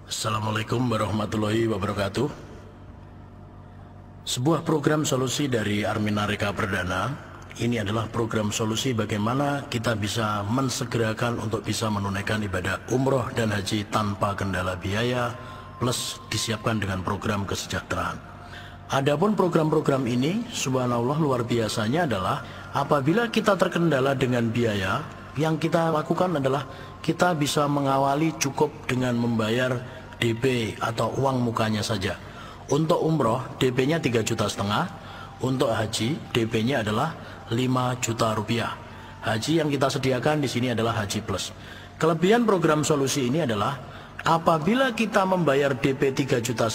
Assalamualaikum warahmatullahi wabarakatuh. Sebuah program solusi dari Armina Reka Perdana. Ini adalah program solusi bagaimana kita bisa mensegerakan untuk bisa menunaikan ibadah umroh dan haji tanpa kendala biaya, plus disiapkan dengan program kesejahteraan. Adapun program-program ini, subhanallah luar biasanya adalah apabila kita terkendala dengan biaya, yang kita lakukan adalah kita bisa mengawali cukup dengan membayar DP atau uang mukanya saja. Untuk umroh DP-nya 3,5 juta. Untuk haji DP-nya adalah 5 juta rupiah. Haji yang kita sediakan di sini adalah haji plus. Kelebihan program solusi ini adalah apabila kita membayar DP 3,5 juta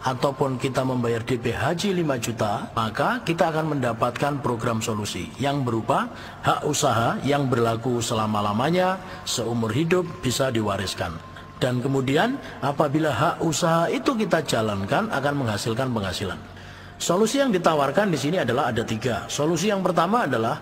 ataupun kita membayar DP haji 5 juta, maka kita akan mendapatkan program solusi yang berupa hak usaha yang berlaku selama-lamanya, seumur hidup, bisa diwariskan. Dan kemudian apabila hak usaha itu kita jalankan akan menghasilkan penghasilan. Solusi yang ditawarkan di sini adalah ada 3. Solusi yang pertama adalah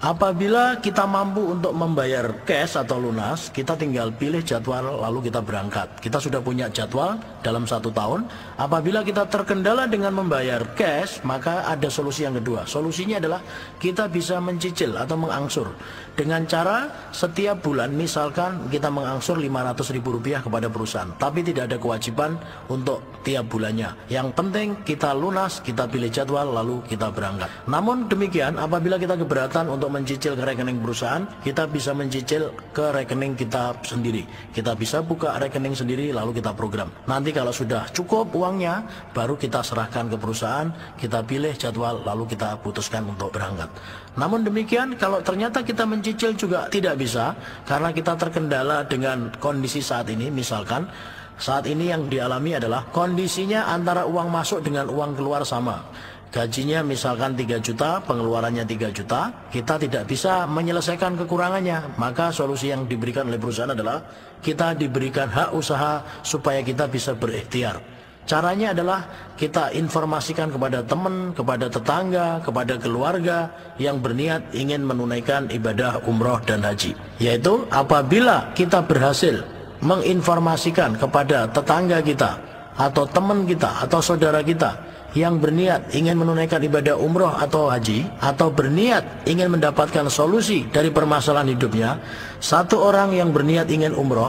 apabila kita mampu untuk membayar cash atau lunas, kita tinggal pilih jadwal lalu kita berangkat. Kita sudah punya jadwal dalam 1 tahun. Apabila kita terkendala dengan membayar cash, maka ada solusi yang kedua. Solusinya adalah kita bisa mencicil atau mengangsur dengan cara setiap bulan, misalkan kita mengangsur Rp500.000 kepada perusahaan, tapi tidak ada kewajiban untuk tiap bulannya. Yang penting kita lunas, kita pilih jadwal lalu kita berangkat. Namun demikian, apabila kita keberatan untuk mencicil ke rekening perusahaan, kita bisa mencicil ke rekening kita sendiri. Kita bisa buka rekening sendiri lalu kita program. Nanti kalau sudah cukup uangnya, baru kita serahkan ke perusahaan, kita pilih jadwal lalu kita putuskan untuk berangkat. Namun demikian, kalau ternyata kita mencicil juga tidak bisa karena kita terkendala dengan kondisi saat ini, misalkan saat ini yang dialami adalah kondisinya antara uang masuk dengan uang keluar sama. Gajinya misalkan 3 juta, pengeluarannya 3 juta, kita tidak bisa menyelesaikan kekurangannya. Maka solusi yang diberikan oleh perusahaan adalah kita diberikan hak usaha supaya kita bisa berikhtiar. Caranya adalah kita informasikan kepada teman, kepada tetangga, kepada keluarga yang berniat ingin menunaikan ibadah umroh dan haji. Yaitu apabila kita berhasil menginformasikan kepada tetangga kita atau teman kita atau saudara kita yang berniat ingin menunaikan ibadah umroh atau haji, atau berniat ingin mendapatkan solusi dari permasalahan hidupnya, satu orang yang berniat ingin umroh,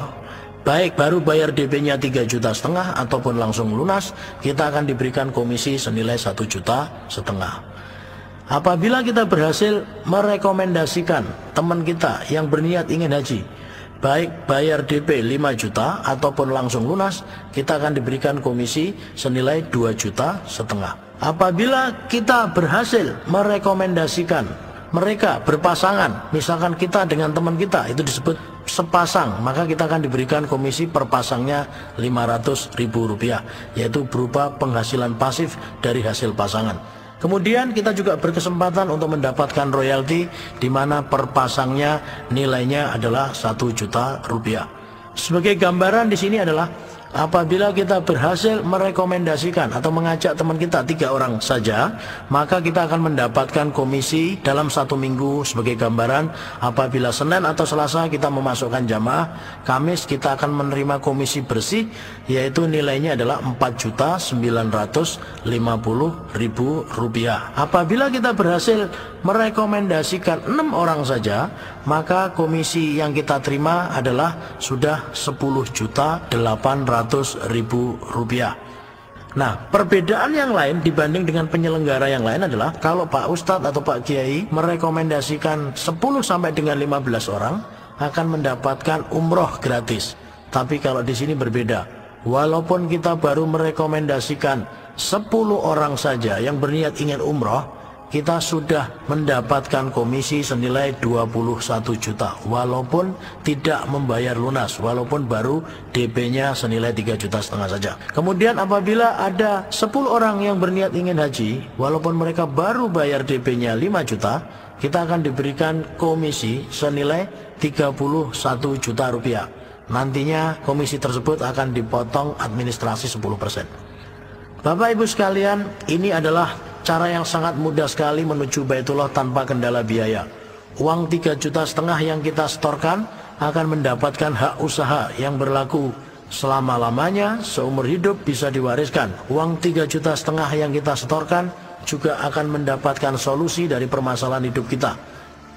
baik baru bayar DP-nya 3,5 juta ataupun langsung lunas, kita akan diberikan komisi senilai 1,5 juta. Apabila kita berhasil merekomendasikan teman kita yang berniat ingin haji, baik bayar DP 5 juta ataupun langsung lunas, kita akan diberikan komisi senilai 2,5 juta. Apabila kita berhasil merekomendasikan mereka berpasangan, misalkan kita dengan teman kita, itu disebut sepasang, maka kita akan diberikan komisi per pasangnya Rp500.000, yaitu berupa penghasilan pasif dari hasil pasangan. Kemudian kita juga berkesempatan untuk mendapatkan royalti di mana per pasangnya nilainya adalah Rp1 juta. Sebagai gambaran di sini adalah apabila kita berhasil merekomendasikan atau mengajak teman kita 3 orang saja, maka kita akan mendapatkan komisi dalam 1 minggu. Sebagai gambaran, apabila Senin atau Selasa kita memasukkan jamaah, Kamis kita akan menerima komisi bersih, yaitu nilainya adalah Rp4.950.000. Apabila kita berhasil merekomendasikan 6 orang saja, maka komisi yang kita terima adalah sudah Rp10.800.000. Nah, perbedaan yang lain dibanding dengan penyelenggara yang lain adalah kalau Pak Ustadz atau Pak Kiai merekomendasikan 10 sampai dengan 15 orang akan mendapatkan umroh gratis. Tapi kalau di sini berbeda. Walaupun kita baru merekomendasikan 10 orang saja yang berniat ingin umroh, kita sudah mendapatkan komisi senilai 21 juta walaupun tidak membayar lunas, walaupun baru DP-nya senilai 3,5 juta saja. Kemudian apabila ada 10 orang yang berniat ingin haji, walaupun mereka baru bayar DP-nya 5 juta, kita akan diberikan komisi senilai 31 juta rupiah. Nantinya komisi tersebut akan dipotong administrasi 10%. Bapak Ibu sekalian, ini adalah cara yang sangat mudah sekali menuju Baitullah tanpa kendala biaya. Uang 3,5 juta yang kita setorkan akan mendapatkan hak usaha yang berlaku selama-lamanya, seumur hidup bisa diwariskan. Uang 3,5 juta yang kita setorkan juga akan mendapatkan solusi dari permasalahan hidup kita.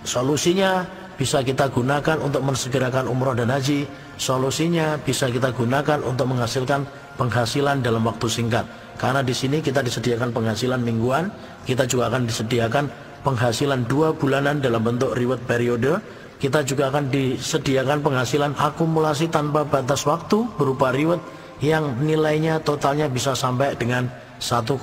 Solusinya bisa kita gunakan untuk mensegerakan umroh dan haji. Solusinya bisa kita gunakan untuk menghasilkan penghasilan dalam waktu singkat. Karena di sini kita disediakan penghasilan mingguan, kita juga akan disediakan penghasilan 2 bulanan dalam bentuk reward periode. Kita juga akan disediakan penghasilan akumulasi tanpa batas waktu berupa reward yang nilainya totalnya bisa sampai dengan 1,6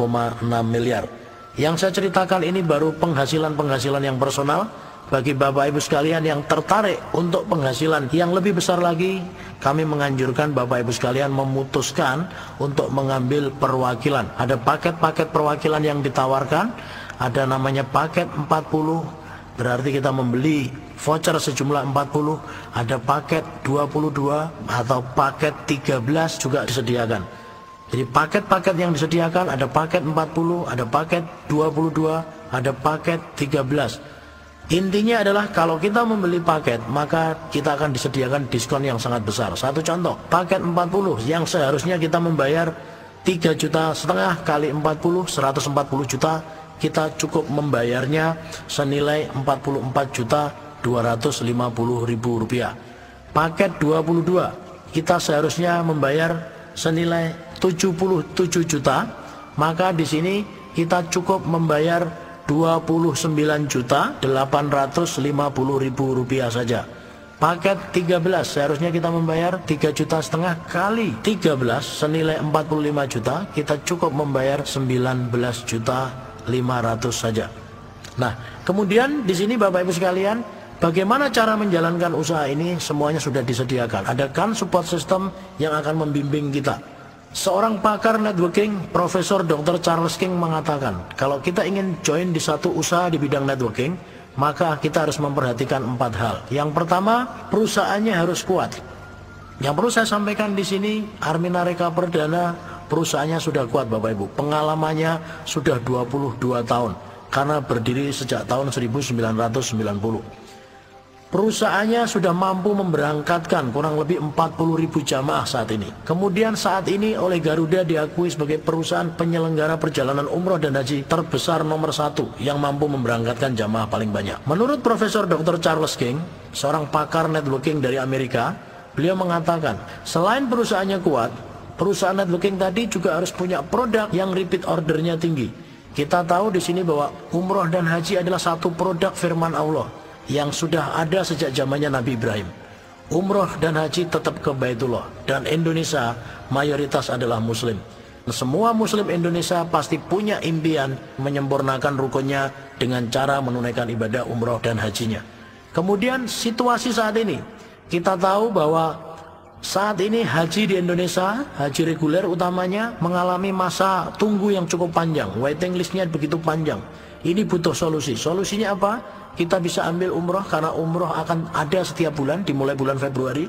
miliar. Yang saya ceritakan ini baru penghasilan-penghasilan yang personal. Bagi Bapak Ibu sekalian yang tertarik untuk penghasilan yang lebih besar lagi, kami menganjurkan Bapak Ibu sekalian memutuskan untuk mengambil perwakilan. Ada paket-paket perwakilan yang ditawarkan, ada namanya paket 40, berarti kita membeli voucher sejumlah 40, ada paket 22 atau paket 13 juga disediakan. Jadi paket-paket yang disediakan ada paket 40, ada paket 22, ada paket 13. Intinya adalah kalau kita membeli paket, maka kita akan disediakan diskon yang sangat besar. Satu contoh, paket 40 yang seharusnya kita membayar 3,5 juta kali 40, 140 juta, kita cukup membayarnya senilai 44.250.000 rupiah. Paket 22 kita seharusnya membayar senilai 77 juta, maka di sini kita cukup membayar 29.850.000 rupiah saja. Paket 13 seharusnya kita membayar 3,5 juta kali 13 senilai 45 juta, kita cukup membayar 19.500.000 saja. Nah, kemudian di sini Bapak Ibu sekalian, bagaimana cara menjalankan usaha ini? Semuanya sudah disediakan. Ada kan support system yang akan membimbing kita. Seorang pakar networking, Profesor Dr. Charles King mengatakan, kalau kita ingin join di satu usaha di bidang networking, maka kita harus memperhatikan 4 hal. Yang pertama, perusahaannya harus kuat. Yang perlu saya sampaikan di sini, Armina Reka Perdana, perusahaannya sudah kuat Bapak Ibu. Pengalamannya sudah 22 tahun, karena berdiri sejak tahun 1990. Perusahaannya sudah mampu memberangkatkan kurang lebih 40.000 jamaah saat ini. Kemudian saat ini oleh Garuda diakui sebagai perusahaan penyelenggara perjalanan umroh dan haji terbesar nomor 1 yang mampu memberangkatkan jamaah paling banyak. Menurut Profesor Dr. Charles King, seorang pakar networking dari Amerika, beliau mengatakan, selain perusahaannya kuat, perusahaan networking tadi juga harus punya produk yang repeat ordernya tinggi. Kita tahu di sini bahwa umroh dan haji adalah satu produk firman Allah yang sudah ada sejak zamannya Nabi Ibrahim. Umroh dan haji tetap ke Baitullah, dan Indonesia mayoritas adalah muslim. Semua muslim Indonesia pasti punya impian menyempurnakan rukunnya dengan cara menunaikan ibadah umroh dan hajinya. Kemudian situasi saat ini, kita tahu bahwa saat ini haji di Indonesia, haji reguler utamanya, mengalami masa tunggu yang cukup panjang. Waiting listnya begitu panjang. Ini butuh solusi. Solusinya apa? Kita bisa ambil umroh, karena umroh akan ada setiap bulan dimulai bulan Februari,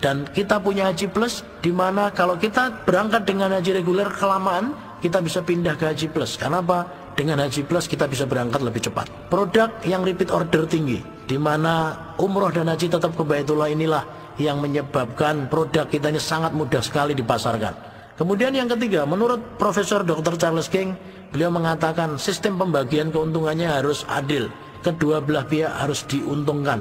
dan kita punya haji plus, dimana kalau kita berangkat dengan haji reguler kelamaan, kita bisa pindah ke haji plus. Karena apa? Dengan haji plus kita bisa berangkat lebih cepat. Produk yang repeat order tinggi, dimana umroh dan haji tetap ke Baitullah, inilah yang menyebabkan produk kita ini sangat mudah sekali dipasarkan. Kemudian yang ketiga, menurut Profesor Dr. Charles King, beliau mengatakan sistem pembagian keuntungannya harus adil. Kedua belah pihak harus diuntungkan.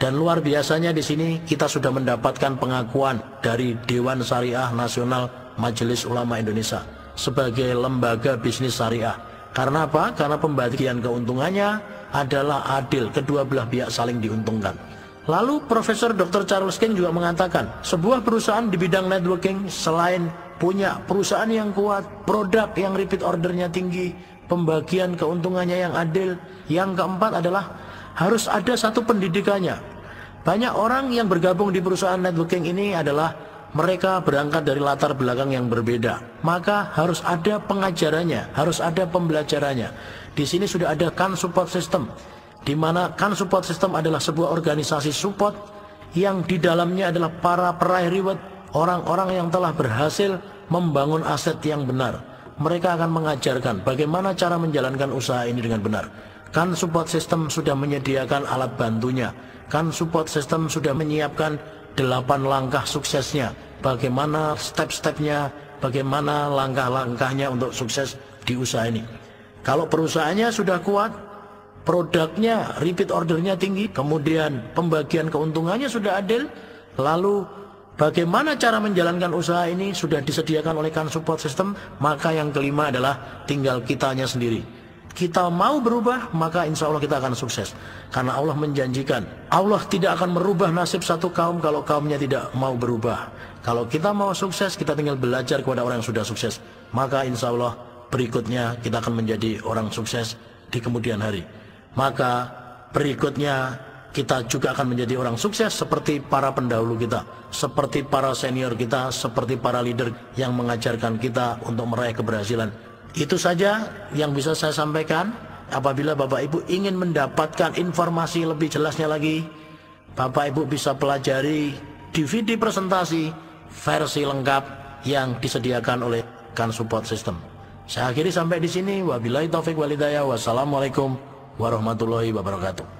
Dan luar biasanya di sini kita sudah mendapatkan pengakuan dari Dewan Syariah Nasional Majelis Ulama Indonesia sebagai lembaga bisnis syariah. Karena apa? Karena pembagian keuntungannya adalah adil, kedua belah pihak saling diuntungkan. Lalu Profesor Dr. Charles King juga mengatakan, sebuah perusahaan di bidang networking selain punya perusahaan yang kuat, produk yang repeat ordernya tinggi, pembagian keuntungannya yang adil, yang keempat adalah harus ada satu pendidikannya. Banyak orang yang bergabung di perusahaan networking ini adalah mereka berangkat dari latar belakang yang berbeda. Maka harus ada pengajarannya, harus ada pembelajarannya. Di sini sudah ada kan support system, di mana kan support system adalah sebuah organisasi support yang di dalamnya adalah para peraih reward, orang-orang yang telah berhasil membangun aset yang benar. Mereka akan mengajarkan bagaimana cara menjalankan usaha ini dengan benar. Kan support system sudah menyediakan alat bantunya. Kan support system sudah menyiapkan 8 langkah suksesnya, bagaimana step-stepnya, bagaimana langkah-langkahnya untuk sukses di usaha ini. Kalau perusahaannya sudah kuat, produknya, repeat ordernya tinggi, kemudian pembagian keuntungannya sudah adil, lalu bagaimana cara menjalankan usaha ini sudah disediakan oleh Kan Support System, maka yang kelima adalah tinggal kitanya sendiri. Kita mau berubah, maka insya Allah kita akan sukses. Karena Allah menjanjikan, Allah tidak akan merubah nasib satu kaum kalau kaumnya tidak mau berubah. Kalau kita mau sukses, kita tinggal belajar kepada orang yang sudah sukses. Maka insya Allah berikutnya kita akan menjadi orang sukses di kemudian hari. Maka berikutnya kita juga akan menjadi orang sukses seperti para pendahulu kita, seperti para senior kita, seperti para leader yang mengajarkan kita untuk meraih keberhasilan. Itu saja yang bisa saya sampaikan. Apabila Bapak Ibu ingin mendapatkan informasi lebih jelasnya lagi, Bapak Ibu bisa pelajari DVD presentasi versi lengkap yang disediakan oleh Kan Support System. Saya akhiri sampai di sini. Wabillahi taufik wal hidayah. Wassalamualaikum warahmatullahi wabarakatuh.